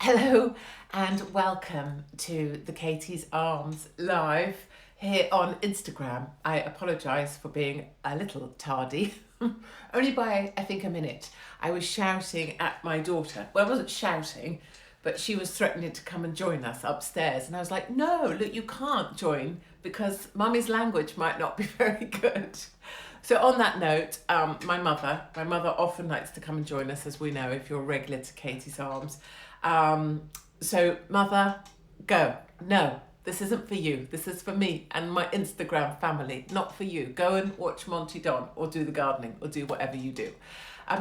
Hello and welcome to the Katie's Arms live here on Instagram. I apologise for being a little tardy, only by I think a minute. I was shouting at my daughter. Well, I wasn't shouting, but she was threatening to come and join us upstairs. And I was like, no, look, you can't join because mummy's language might not be very good. So on that note, my mother often likes to come and join us, as we know, if you're regular to Katie's Arms. So mother, go. No, this isn't for you. This is for me and my Instagram family, not for you. Go and watch Monty Don or do the gardening or do whatever you do.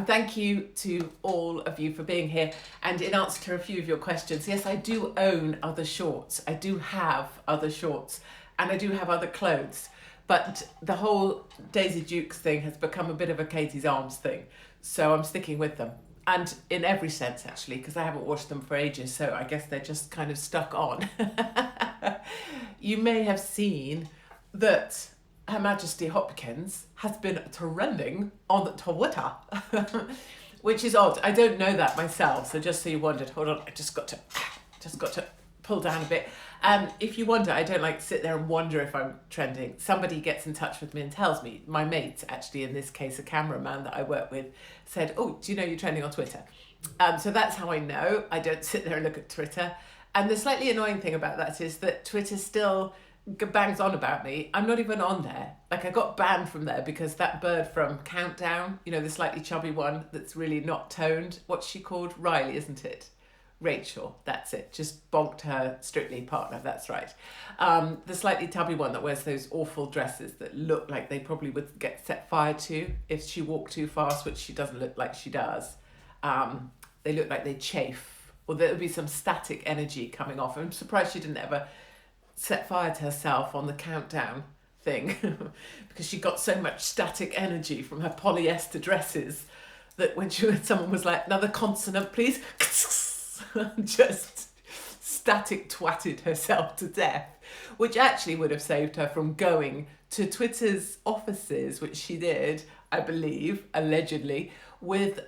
Thank you to all of you for being here. And in answer to a few of your questions, yes, I do own other shorts. I do have other shorts and I do have other clothes. But the whole Daisy Dukes thing has become a bit of a Katie's Arms thing. So I'm sticking with them. And in every sense, actually, because I haven't washed them for ages. So I guess they're just kind of stuck on. You may have seen that Her Majesty Hopkins has been trending on Twitter, which is odd. I don't know that myself. So just so you wondered, hold on, I just got to pull down a bit. If you wonder, I don't like sit there and wonder if I'm trending. Somebody gets in touch with me and tells me, my mate, actually in this case, a cameraman that I work with, said, oh, do you know you're trending on Twitter? So that's how I know. I don't sit there and look at Twitter. And the slightly annoying thing about that is that Twitter still bangs on about me. I'm not even on there. Like I got banned from there because that bird from Countdown, you know, the slightly chubby one that's really not toned. What's she called? Riley, isn't it? Rachel, that's it. Just bonked her Strictly partner, that's right. The slightly tubby one that wears those awful dresses that look like they probably would get set fire to if she walked too fast, which she doesn't look like she does. They look like they chafe, or there would be some static energy coming off. I'm surprised she didn't ever set fire to herself on the Countdown thing because she got so much static energy from her polyester dresses that when someone was like, another consonant please, just static twatted herself to death, which actually would have saved her from going to Twitter's offices, which she did, I believe, allegedly, with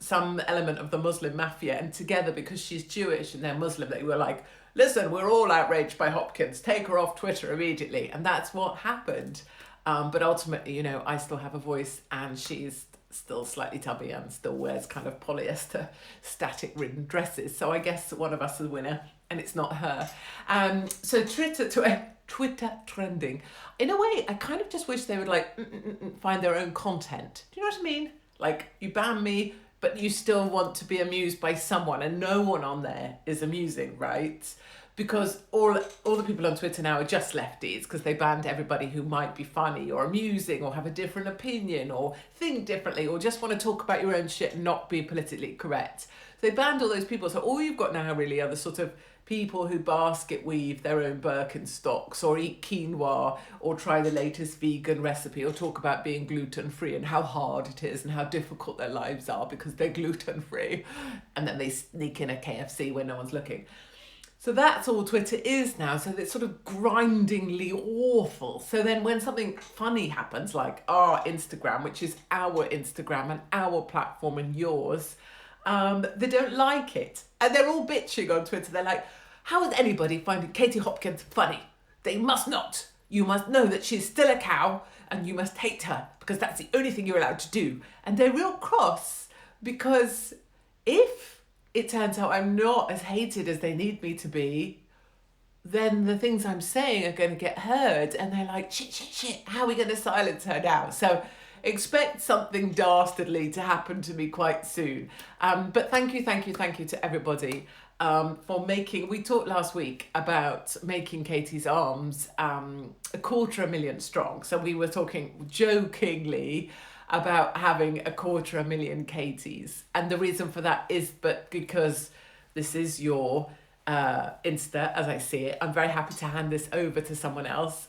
some element of the Muslim mafia. And together, because she's Jewish and they're Muslim, they were like, listen, we're all outraged by Hopkins, take her off Twitter immediately. And that's what happened. But ultimately, you know, I still have a voice and she's still slightly tubby and still wears kind of polyester static ridden dresses. So I guess one of us is the winner and it's not her. So Twitter trending. In a way, I kind of just wish they would like find their own content. Do you know what I mean? Like you ban me, but you still want to be amused by someone and no one on there is amusing, right? Because all the people on Twitter now are just lefties because they banned everybody who might be funny or amusing or have a different opinion or think differently or just want to talk about your own shit and not be politically correct. So they banned all those people. So all you've got now really are the sort of people who basket weave their own Birkenstocks or eat quinoa or try the latest vegan recipe or talk about being gluten-free and how hard it is and how difficult their lives are because they're gluten-free. And then they sneak in a KFC when no one's looking. So that's all Twitter is now. So it's sort of grindingly awful. So then when something funny happens, like our Instagram, which is our Instagram and our platform and yours, they don't like it. And they're all bitching on Twitter. They're like, how is anybody finding Katie Hopkins funny? They must not. You must know that she's still a cow and you must hate her because that's the only thing you're allowed to do. And they're real cross because if it turns out I'm not as hated as they need me to be, then the things I'm saying are going to get heard. And they're like, shit, how are we going to silence her now? So expect something dastardly to happen to me quite soon. But thank you to everybody for making, we talked last week about making Katie's Arms 250,000 strong. So we were talking jokingly about having 250,000 Katies. And the reason for that is because this is your Insta, as I see it. I'm very happy to hand this over to someone else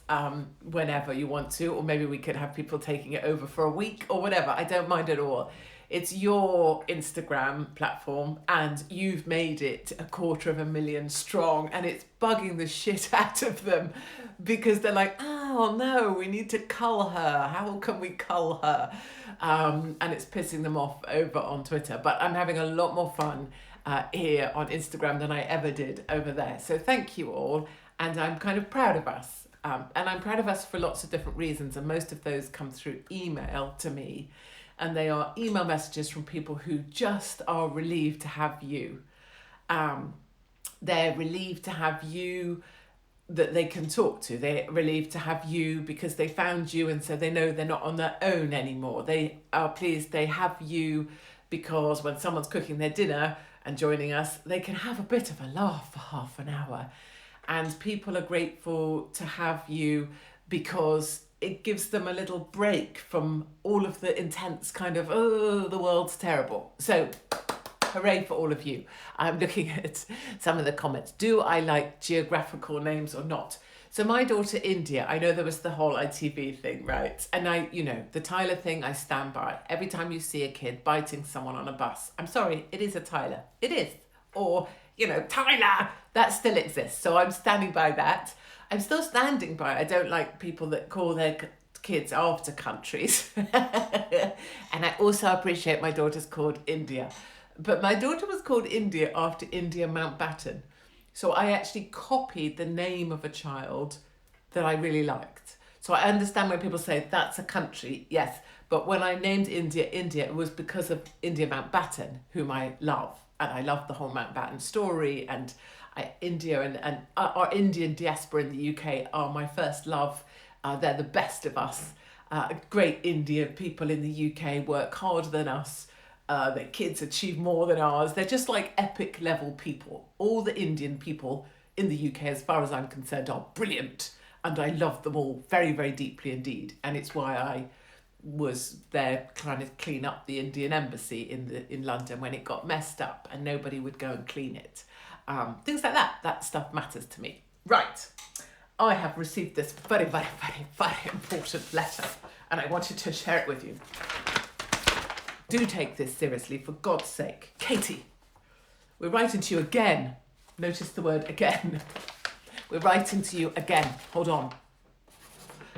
whenever you want to, or maybe we could have people taking it over for a week or whatever. I don't mind at all. It's your Instagram platform and you've made it 250,000 strong and it's bugging the shit out of them because they're like, oh no, we need to cull her. How can we cull her? And it's pissing them off over on Twitter. But I'm having a lot more fun here on Instagram than I ever did over there. So thank you all, and I'm kind of proud of us. And I'm proud of us for lots of different reasons, and most of those come through email to me. And they are email messages from people who just are relieved to have you. They're relieved to have you that they can talk to. They're relieved to have you because they found you, and so they know they're not on their own anymore. They are pleased they have you because when someone's cooking their dinner and joining us, they can have a bit of a laugh for half an hour. And people are grateful to have you because it gives them a little break from all of the intense kind of, oh, the world's terrible. So hooray for all of you. I'm looking at some of the comments. Do I like geographical names or not? So my daughter India, I know there was the whole ITV thing, right? And the Tyler thing, I stand by. Every time you see a kid biting someone on a bus, I'm sorry, it is a Tyler. It is. Or, Tyler, that still exists. So I'm standing by that. I'm still standing by it. I don't like people that call their kids after countries. And I also appreciate my daughter's called India. But my daughter was called India after India Mountbatten. So I actually copied the name of a child that I really liked. So I understand when people say that's a country, yes. But when I named India, it was because of India Mountbatten, whom I love. And I love the whole Mountbatten story. And India and our Indian diaspora in the UK are my first love. They're the best of us. Great Indian people in the UK work harder than us. Their kids achieve more than ours. They're just like epic level people. All the Indian people in the UK, as far as I'm concerned, are brilliant. And I love them all very, very deeply indeed. And it's why I was there trying to clean up the Indian embassy in London when it got messed up and nobody would go and clean it. Things like that. That stuff matters to me. Right. I have received this very, very, very, very important letter and I wanted to share it with you. Do take this seriously, for God's sake. Katie, we're writing to you again. Notice the word again. We're writing to you again. Hold on.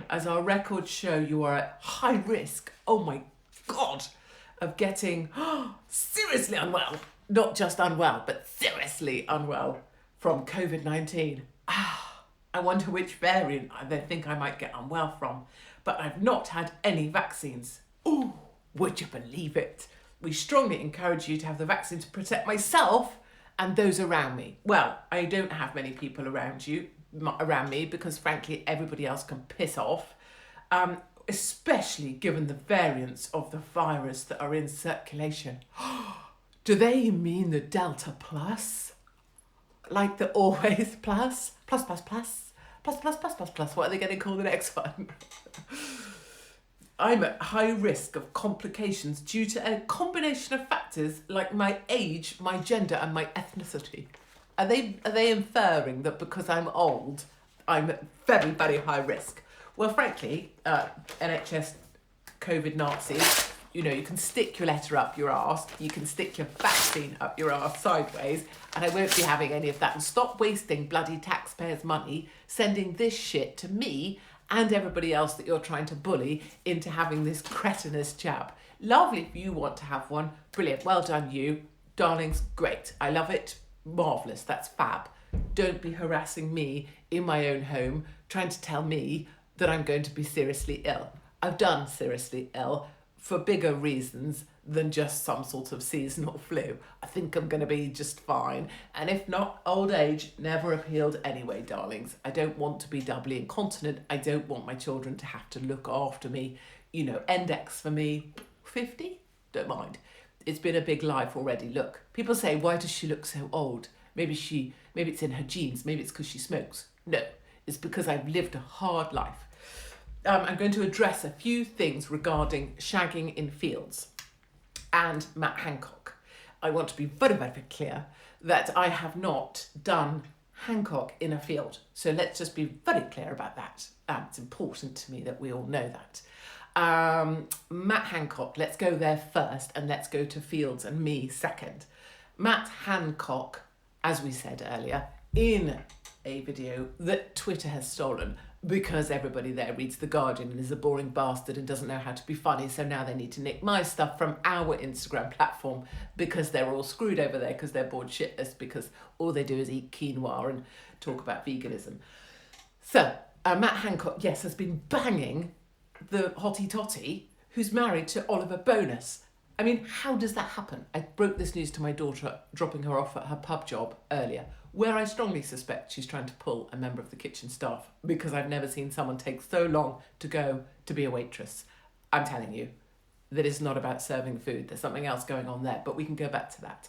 As our records show, you are at high risk, oh my God, of getting seriously unwell. Not just unwell, but seriously unwell from COVID-19. I wonder which variant they think I might get unwell from, but I've not had any vaccines. Ooh, would you believe it? We strongly encourage you to have the vaccine to protect myself and those around me. Well, I don't have many people around me because frankly, everybody else can piss off, especially given the variants of the virus that are in circulation. Do they mean the Delta Plus? Like the always plus? Plus. What are they going to call the next one? I'm at high risk of complications due to a combination of factors like my age, my gender and my ethnicity. Are they inferring that because I'm old, I'm at very, very high risk? Well, frankly, NHS COVID Nazis, you can stick your letter up your arse, you can stick your vaccine up your arse sideways, and I won't be having any of that. And stop wasting bloody taxpayers' money sending this shit to me and everybody else that you're trying to bully into having this cretinous jab. Lovely if you want to have one. Brilliant. Well done, you. Darlings, great. I love it. Marvellous. That's fab. Don't be harassing me in my own home, trying to tell me that I'm going to be seriously ill. I've done seriously ill for bigger reasons than just some sort of seasonal flu. I think I'm going to be just fine. And if not, old age never appealed anyway, darlings. I don't want to be doubly incontinent. I don't want my children to have to look after me. Index for me, 50? Don't mind. It's been a big life already. Look, people say, why does she look so old? Maybe it's in her genes. Maybe it's because she smokes. No, it's because I've lived a hard life. I'm going to address a few things regarding shagging in fields and Matt Hancock. I want to be very, very clear that I have not done Hancock in a field. So let's just be very clear about that. It's important to me that we all know that. Matt Hancock, let's go there first and let's go to fields and me second. Matt Hancock, as we said earlier, in a video that Twitter has stolen because everybody there reads The Guardian and is a boring bastard and doesn't know how to be funny, so now they need to nick my stuff from our Instagram platform because they're all screwed over there because they're bored shitless because all they do is eat quinoa and talk about veganism. So, Matt Hancock, yes, has been banging the hottie totty who's married to Oliver Bonus. I mean, how does that happen? I broke this news to my daughter, dropping her off at her pub job earlier, where I strongly suspect she's trying to pull a member of the kitchen staff because I've never seen someone take so long to go to be a waitress. I'm telling you that it's not about serving food. There's something else going on there, but we can go back to that.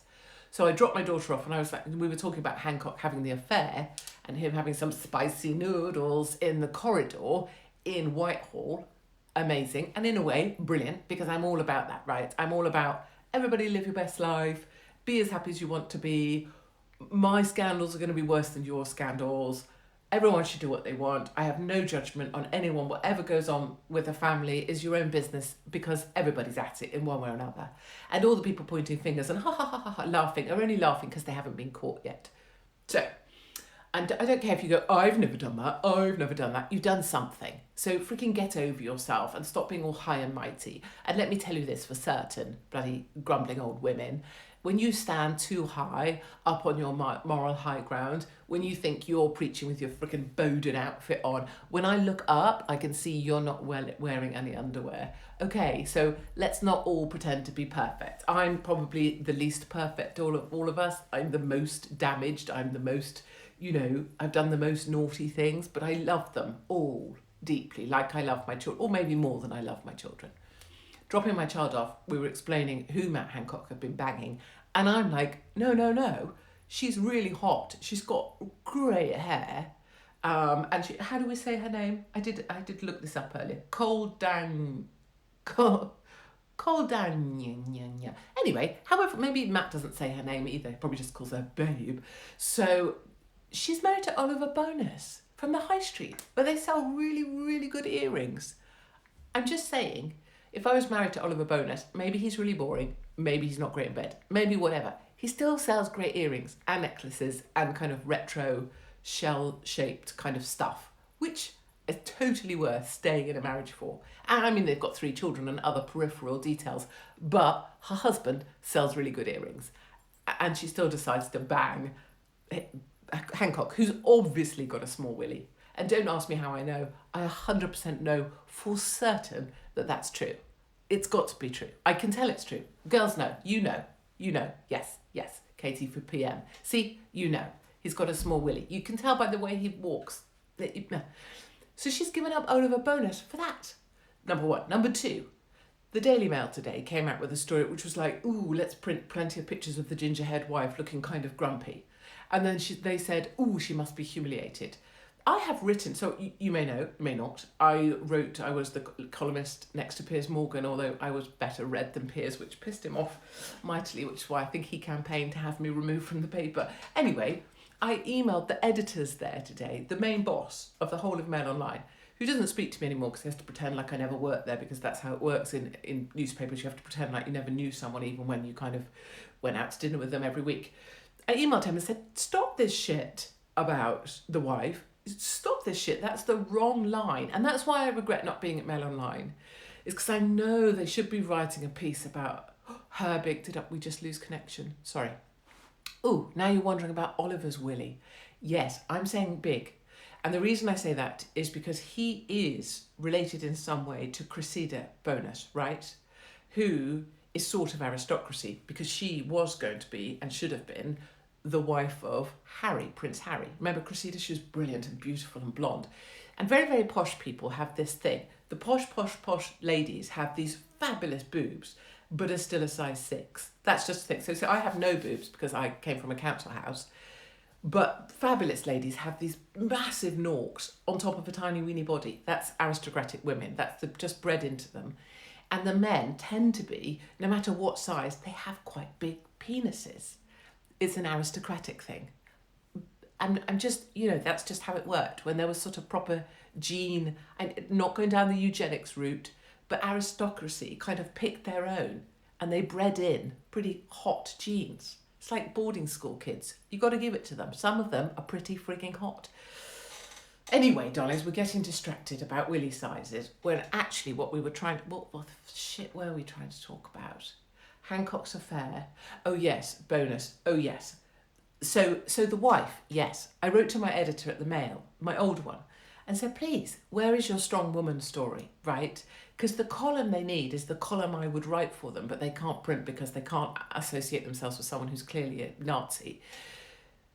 So I dropped my daughter off and I was like, we were talking about Hancock having the affair and him having some spicy noodles in the corridor in Whitehall. Amazing. And in a way, brilliant, because I'm all about that, right? I'm all about everybody live your best life, be as happy as you want to be. My scandals are going to be worse than your scandals. Everyone should do what they want. I have no judgment on anyone. Whatever goes on with a family is your own business because everybody's at it in one way or another. And all the people pointing fingers and ha ha ha ha, ha laughing are only laughing because they haven't been caught yet. So, and I don't care if you go, I've never done that, I've never done that. You've done something. So freaking get over yourself and stop being all high and mighty. And let me tell you this for certain, bloody grumbling old women. When you stand too high up on your moral high ground, when you think you're preaching with your freaking Bowden outfit on, when I look up, I can see you're not wearing any underwear. Okay, so let's not all pretend to be perfect. I'm probably the least perfect of all of us. I'm the most damaged. I'm the most, I've done the most naughty things, but I love them all deeply, like I love my children, or maybe more than I love my children. Dropping my child off, we were explaining who Matt Hancock had been banging. And I'm like, no. She's really hot. She's got grey hair. And she, how do we say her name? I did look this up earlier. Anyway, however, maybe Matt doesn't say her name either. He probably just calls her Babe. So she's married to Oliver Bonus from the high street, where they sell really, really good earrings. I'm just saying, if I was married to Oliver Bonus, maybe he's really boring, maybe he's not great in bed, maybe whatever. He still sells great earrings and necklaces and kind of retro shell-shaped kind of stuff, which is totally worth staying in a marriage for. And I mean, they've got 3 children and other peripheral details, but her husband sells really good earrings. And she still decides to bang Hancock, who's obviously got a small willy. And don't ask me how I know. I 100% know for certain that that's true. It's got to be true. I can tell it's true. Girls know. You know. Yes. Katie for PM. See, you know. He's got a small willy. You can tell by the way he walks. So she's given up Oliver Bonus for that. Number 1. Number 2. The Daily Mail today came out with a story which was like, ooh, let's print plenty of pictures of the ginger-haired wife looking kind of grumpy. And then they said, ooh, she must be humiliated. I have written, so you may know, may not, I was the columnist next to Piers Morgan, although I was better read than Piers, which pissed him off mightily, which is why I think he campaigned to have me removed from the paper. Anyway, I emailed the editors there today, the main boss of the whole of Mail Online, who doesn't speak to me anymore because he has to pretend like I never worked there, because that's how it works in newspapers. You have to pretend like you never knew someone, even when you kind of went out to dinner with them every week. I emailed him and said, stop this shit about the wife. Stop this shit. That's the wrong line. And that's why I regret not being at Mail Online, is because I know they should be writing a piece about her big, did we just lose connection? Sorry. Oh, now you're wondering about Oliver's willy. Yes, I'm saying big. And the reason I say that is because he is related in some way to Cressida Bonus, right? Who is sort of aristocracy, because she was going to be, and should have been, the wife of Harry, Prince Harry. Remember Cressida? She was brilliant and beautiful and blonde. And very, very posh people have this thing. The posh ladies have these fabulous boobs, but are still a size 6. That's just the thing. So I have no boobs because I came from a council house. But fabulous ladies have these massive norks on top of a tiny weeny body. That's aristocratic women. That's just bred into them. And the men tend to be, no matter what size, they have quite big penises. It's an aristocratic thing. And I'm just, that's just how it worked. When there was sort of proper gene, and not going down the eugenics route, but aristocracy kind of picked their own and they bred in pretty hot genes. It's like boarding school kids. You got to give it to them. Some of them are pretty frigging hot. Anyway, darlings, we're getting distracted about willy sizes when actually what we were trying to... What the shit were we trying to talk about? Hancock's affair. Oh, yes. Bonus. Oh, yes. So the wife, yes. I wrote to my editor at the Mail, my old one, and said, please, where is your strong woman story, right? Because the column they need is the column I would write for them, but they can't print because they can't associate themselves with someone who's clearly a Nazi.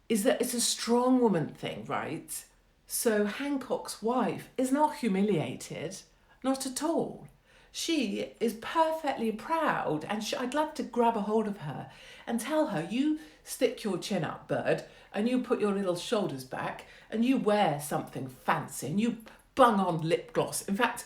Is that it's a strong woman thing, right? So Hancock's wife is not humiliated, not at all. She is perfectly proud, and I'd love to grab a hold of her and tell her, you stick your chin up, bird, and you put your little shoulders back, and you wear something fancy, and you bung on lip gloss. In fact,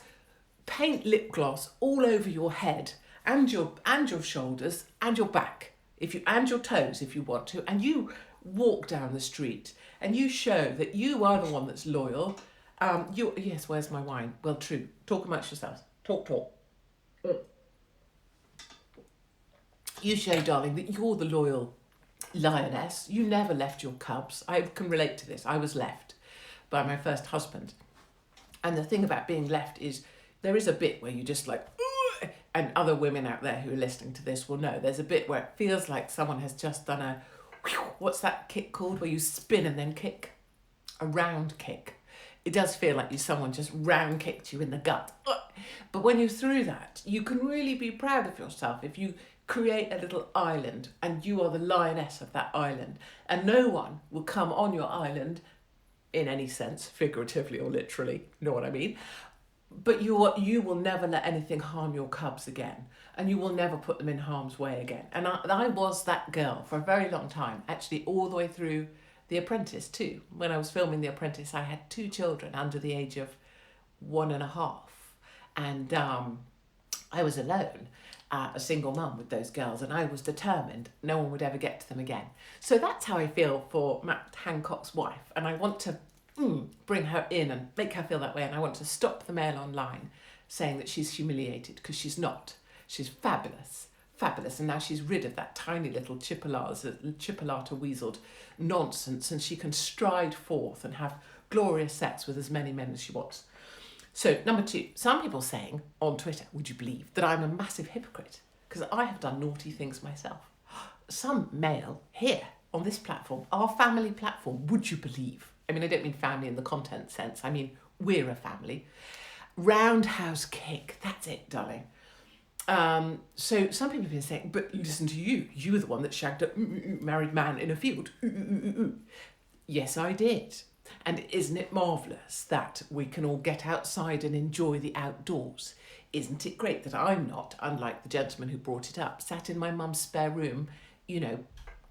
paint lip gloss all over your head and your shoulders and your back, and your toes if you want to, and you walk down the street and you show that you are the one that's loyal. Yes, where's my wine? Well, true. Talk amongst yourselves. Talk. You show, darling, that you're the loyal lioness. You never left your cubs. I can relate to this. I was left by my first husband. And the thing about being left is there is a bit where you just like, ooh, and other women out there who are listening to this will know, there's a bit where it feels like someone has just done a, what's that kick called, where you spin and then kick? A round kick. It does feel like someone just round kicked you in the gut. But when you're through that, you can really be proud of yourself if you create a little island and you are the lioness of that island, and no one will come on your island in any sense, figuratively or literally, you know what I mean? But you will never let anything harm your cubs again, and you will never put them in harm's way again. And I was that girl for a very long time, actually all the way through The Apprentice too. When I was filming The Apprentice, I had 2 children under the age of 1.5, and I was alone, a single mum with those girls, and I was determined no one would ever get to them again. So that's how I feel for Matt Hancock's wife, and I want to bring her in and make her feel that way, and I want to stop the Mail online saying that she's humiliated, because she's not. She's fabulous, and now she's rid of that tiny little chipolata weaseled nonsense, and she can stride forth and have glorious sex with as many men as she wants. So, number 2, some people saying on Twitter, would you believe, that I'm a massive hypocrite because I have done naughty things myself. Some male here on this platform, our family platform, would you believe? I mean, I don't mean family in the content sense. I mean, we're a family. Roundhouse kick, that's it, darling. So some people have been saying, but listen to you. You were the one that shagged a married man in a field. Yes, I did. And isn't it marvellous that we can all get outside and enjoy the outdoors? Isn't it great that I'm not, unlike the gentleman who brought it up, sat in my mum's spare room,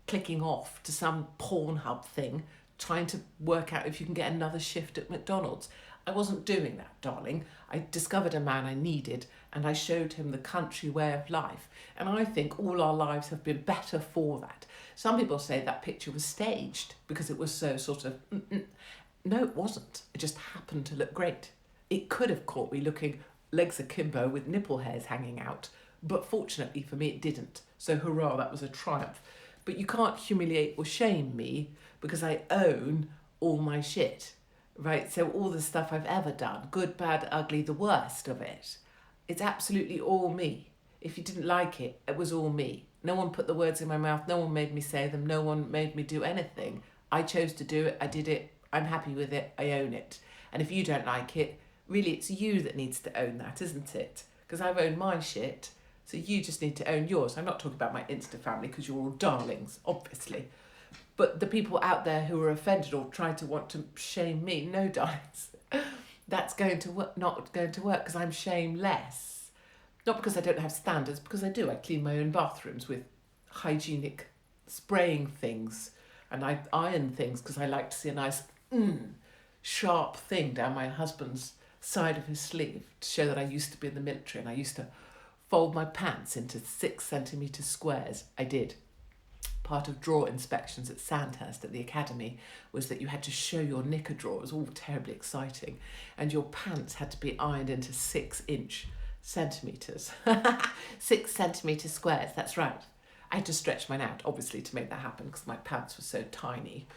clicking off to some Pornhub thing, trying to work out if you can get another shift at McDonald's? I wasn't doing that, darling. I discovered a man I needed, and I showed him the country way of life. And I think all our lives have been better for that. Some people say that picture was staged because it was so sort of... No, it wasn't. It just happened to look great. It could have caught me looking legs akimbo with nipple hairs hanging out, but fortunately for me it didn't. So hurrah, that was a triumph. But you can't humiliate or shame me because I own all my shit, right? So all the stuff I've ever done, good, bad, ugly, the worst of it, it's absolutely all me. If you didn't like it, it was all me. No one put the words in my mouth, no one made me say them, no one made me do anything. I chose to do it, I did it, I'm happy with it, I own it. And if you don't like it, really it's you that needs to own that, isn't it? Because I've owned my shit, so you just need to own yours. I'm not talking about my Insta family because you're all darlings, obviously. But the people out there who are offended or try to want to shame me, no, darlings, that's not going to work because I'm shameless. Not because I don't have standards, because I do. I clean my own bathrooms with hygienic spraying things, and I iron things because I like to see a nice sharp thing down my husband's side of his sleeve to show that I used to be in the military and I used to fold my pants into 6 centimetre squares. I did. Part of drawer inspections at Sandhurst at the academy was that you had to show your knicker drawer. It was all terribly exciting. And your pants had to be ironed into 6 centimetres. 6 centimetre squares, that's right. I had to stretch mine out, obviously, to make that happen because my pants were so tiny.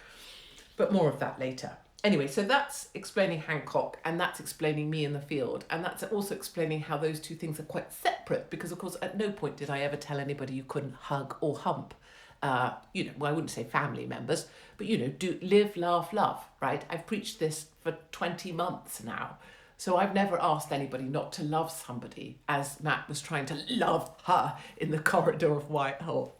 But more of that later. Anyway, so that's explaining Hancock, and that's explaining me in the field, and that's also explaining how those two things are quite separate, because of course at no point did I ever tell anybody you couldn't hug or hump. Well, I wouldn't say family members, but do live, laugh, love, right? I've preached this for 20 months now. So I've never asked anybody not to love somebody, as Matt was trying to love her in the corridor of Whitehall.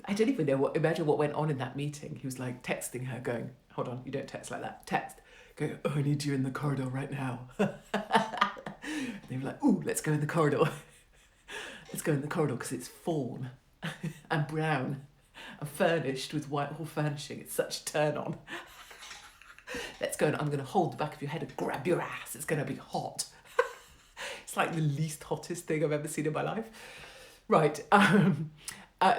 I don't even imagine what went on in that meeting. He was like texting her going, hold on, you don't text like that. Text. Go, oh, I need you in the corridor right now. They were like, ooh, let's go in the corridor. Let's go in the corridor because it's fawn and brown and furnished with Whitehall furnishing. It's such a turn on. Let's go, and I'm going to hold the back of your head and grab your ass. It's going to be hot. It's like the least hottest thing I've ever seen in my life. Right.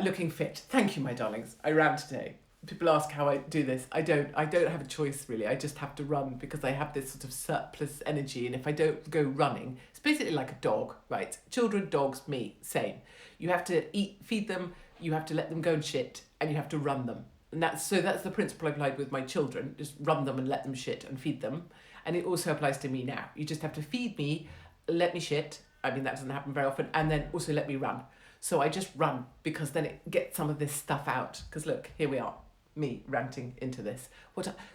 Looking fit. Thank you, my darlings. I ran today. People ask how I do this. I don't have a choice, really. I just have to run because I have this sort of surplus energy, and if I don't go running, it's basically like a dog, right? Children, dogs, me, same. You have to feed them, you have to let them go and shit, and you have to run them. And that's the principle I applied with my children. Just run them and let them shit and feed them. And it also applies to me now. You just have to feed me, let me shit. I mean, that doesn't happen very often. And then also let me run. So I just run because then it gets some of this stuff out. Because look, here we are. Me ranting into this.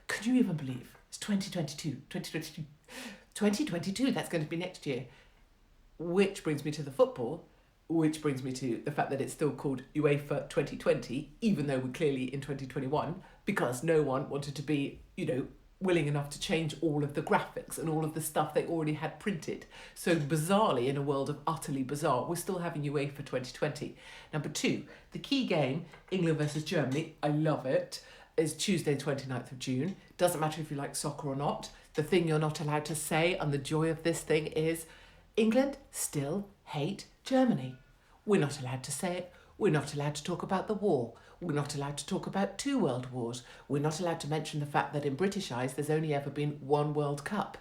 Could you even believe it's 2022, that's going to be next year, which brings me to the football, which brings me to the fact that it's still called UEFA 2020, even though we're clearly in 2021, because no one wanted to be willing enough to change all of the graphics and all of the stuff they already had printed. So bizarrely, in a world of utterly bizarre, we're still having UEFA 2020. Number 2, the key game, England versus Germany, I love it, is Tuesday 29th of June. Doesn't matter if you like soccer or not. The thing you're not allowed to say, and the joy of this thing is, England still hate Germany. We're not allowed to say it. We're not allowed to talk about the war. We're not allowed to talk about 2 world wars. We're not allowed to mention the fact that in British eyes, there's only ever been 1 World Cup.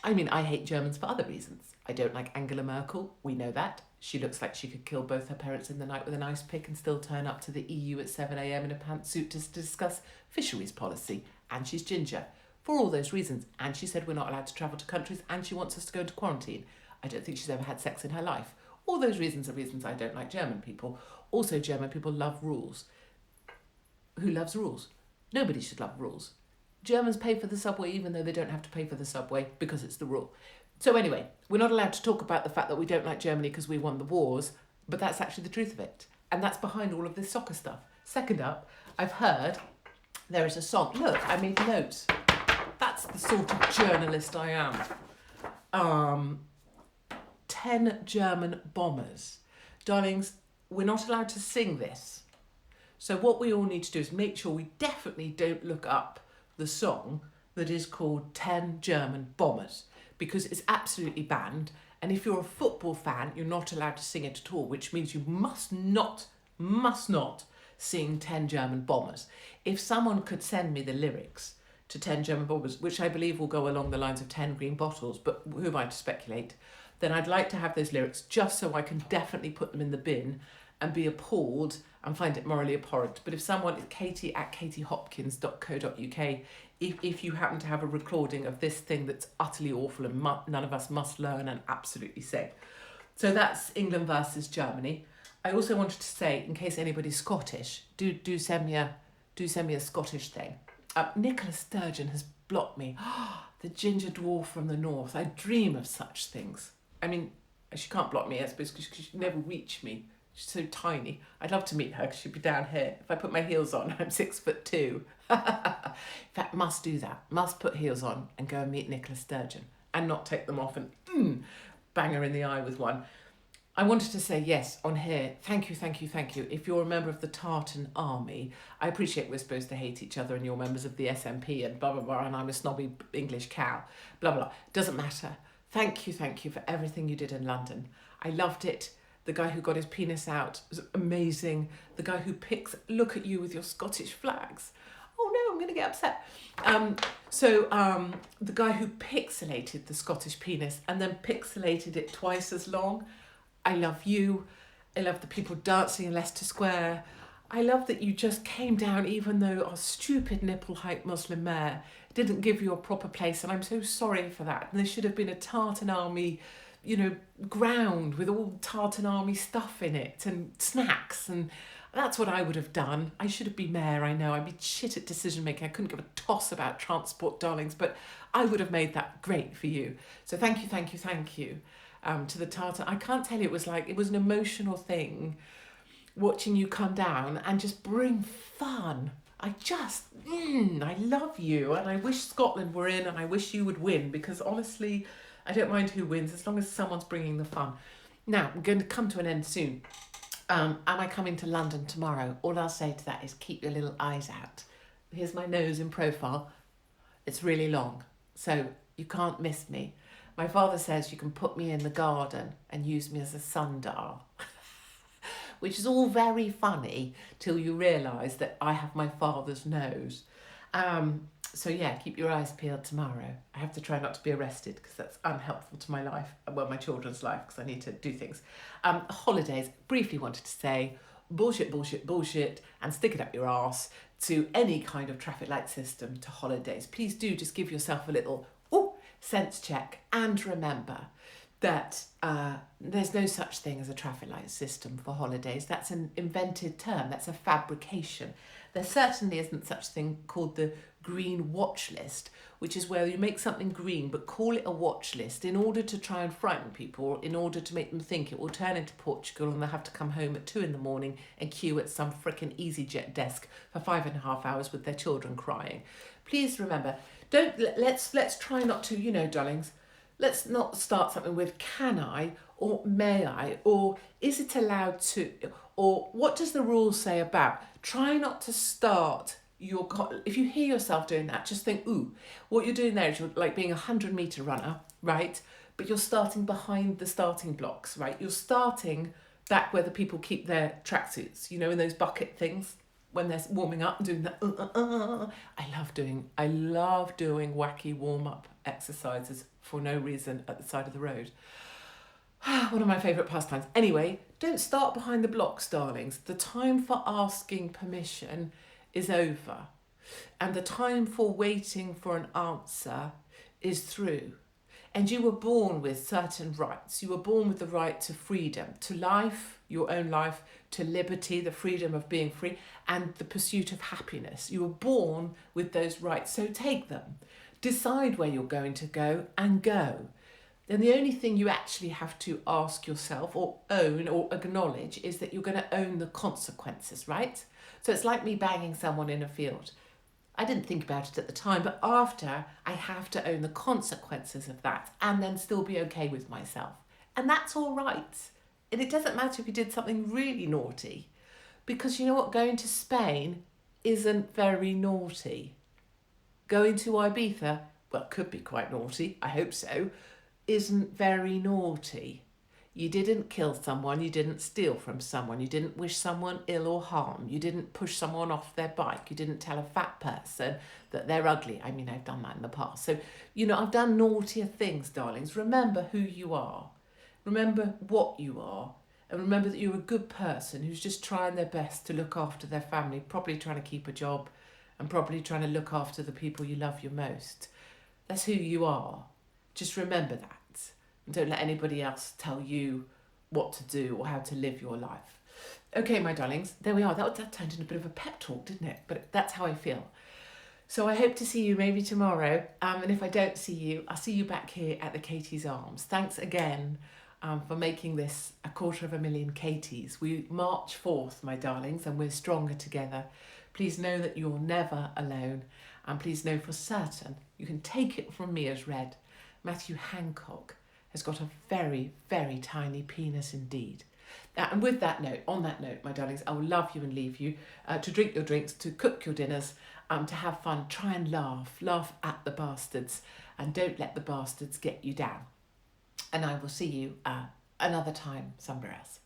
I mean, I hate Germans for other reasons. I don't like Angela Merkel. We know that. She looks like she could kill both her parents in the night with an ice pick and still turn up to the EU at 7 a.m. in a pantsuit to discuss fisheries policy. And she's ginger. For all those reasons. And she said we're not allowed to travel to countries, and she wants us to go into quarantine. I don't think she's ever had sex in her life. All those reasons are reasons I don't like German people. Also, German people love rules. Who loves rules? Nobody should love rules. Germans pay for the subway even though they don't have to pay for the subway because it's the rule. So anyway, we're not allowed to talk about the fact that we don't like Germany because we won the wars, but that's actually the truth of it. And that's behind all of this soccer stuff. Second up, I've heard there is a song. Look, I made notes. That's the sort of journalist I am. 10 German bombers. Darlings, we're not allowed to sing this. So what we all need to do is make sure we definitely don't look up the song that is called 10 German Bombers, because it's absolutely banned. And if you're a football fan, you're not allowed to sing it at all, which means you must not sing 10 German Bombers. If someone could send me the lyrics to 10 German Bombers, which I believe will go along the lines of 10 green bottles, but who am I to speculate, then I'd like to have those lyrics just so I can definitely put them in the bin and be appalled and find it morally abhorrent. But if someone, katie@hopkins.co.uk, if you happen to have a recording of this thing that's utterly awful and none of us must learn and absolutely say. So that's England versus Germany. I also wanted to say, in case anybody's Scottish, do send me a Scottish thing. Nicola Sturgeon has blocked me. The ginger dwarf from the north. I dream of such things. I mean, she can't block me, I suppose, because she never reach me. She's so tiny. I'd love to meet her because she'd be down here. If I put my heels on, I'm 6'2". In fact, must do that. Must put heels on and go and meet Nicola Sturgeon and not take them off and bang her in the eye with one. I wanted to say yes on here. Thank you. If you're a member of the Tartan army, I appreciate we're supposed to hate each other and you're members of the SNP and blah, blah, blah, and I'm a snobby English cow, blah, blah. Doesn't matter. Thank you for everything you did in London. I loved it. The guy who got his penis out was amazing. The guy who look at you with your Scottish flags. Oh no, I'm going to get upset. The guy who pixelated the Scottish penis and then pixelated it twice as long. I love you. I love the people dancing in Leicester Square. I love that you just came down even though our stupid nipple-hype Muslim mayor didn't give you a proper place, and I'm so sorry for that. And there should have been a Tartan Army, ground with all Tartan Army stuff in it and snacks, and that's what I would have done. I should have been mayor, I know. I'd be shit at decision making. I couldn't give a toss about transport, darlings, but I would have made that great for you. So thank you, thank you, thank you to the Tartan. I can't tell you, it was an emotional thing watching you come down and just bring fun. I love you, and I wish Scotland were in, and I wish you would win, because honestly, I don't mind who wins as long as someone's bringing the fun. Now, we're going to come to an end soon. Am I coming to London tomorrow? All I'll say to that is keep your little eyes out. Here's my nose in profile. It's really long, so you can't miss me. My father says you can put me in the garden and use me as a sundial, which is all very funny till you realise that I have my father's nose. So yeah, keep your eyes peeled tomorrow. I have to try not to be arrested because that's unhelpful to my life, well, my children's life, because I need to do things. Holidays, briefly wanted to say, bullshit, bullshit, bullshit, and stick it up your arse to any kind of traffic light system to holidays. Please do just give yourself a little sense check, and remember that there's no such thing as a traffic light system for holidays. That's an invented term. That's a fabrication. There certainly isn't such a thing called the green watch list, which is where you make something green but call it a watch list in order to try and frighten people, in order to make them think it will turn into Portugal and they'll have to come home at 2 a.m. and queue at some frickin' EasyJet desk for 5.5 hours with their children crying. Please remember, let's try not to, darlings, let's not start something with can I or may I or is it allowed to, or what does the rule say about. Try not to start if you hear yourself doing that, just think, what you're doing there is you're like being a 100-meter runner, right? But you're starting behind the starting blocks, right? You're starting back where the people keep their tracksuits, in those bucket things when they're warming up and doing that. I love doing wacky warm-up exercises for no reason at the side of the road. One of my favourite pastimes. Anyway, don't start behind the blocks, darlings. The time for asking permission is over, and the time for waiting for an answer is through. And you were born with certain rights. You were born with the right to freedom, to life, your own life, to liberty, the freedom of being free, and the pursuit of happiness. You were born with those rights, so take them. Decide where you're going to go and go. And the only thing you actually have to ask yourself or own or acknowledge is that you're going to own the consequences, right? So it's like me banging someone in a field. I didn't think about it at the time, but after, I have to own the consequences of that and then still be okay with myself. And that's all right. And it doesn't matter if you did something really naughty, because you know what? Going to Spain isn't very naughty. Going to Ibiza, well, could be quite naughty, I hope so, isn't very naughty. You didn't kill someone, you didn't steal from someone, you didn't wish someone ill or harm, you didn't push someone off their bike, you didn't tell a fat person that they're ugly. I mean, I've done that in the past. So, I've done naughtier things, darlings. Remember who you are. Remember what you are. And remember that you're a good person who's just trying their best to look after their family, probably trying to keep a job and probably trying to look after the people you love your most. That's who you are. Just remember that. And don't let anybody else tell you what to do or how to live your life. Okay, my darlings, there we are. That turned into a bit of a pep talk, didn't it? But that's how I feel. So I hope to see you maybe tomorrow. And if I don't see you, I'll see you back here at the Katie's Arms. Thanks again for making this 250,000 Katies. We march forth, my darlings, and we're stronger together. Please know that you're never alone. And please know for certain, you can take it from me as read, Matthew Hancock has got a very, very tiny penis indeed. And with that note, on that note, my darlings, I will love you and leave you to drink your drinks, to cook your dinners, to have fun, try and laugh at the bastards, and don't let the bastards get you down. And I will see you another time somewhere else.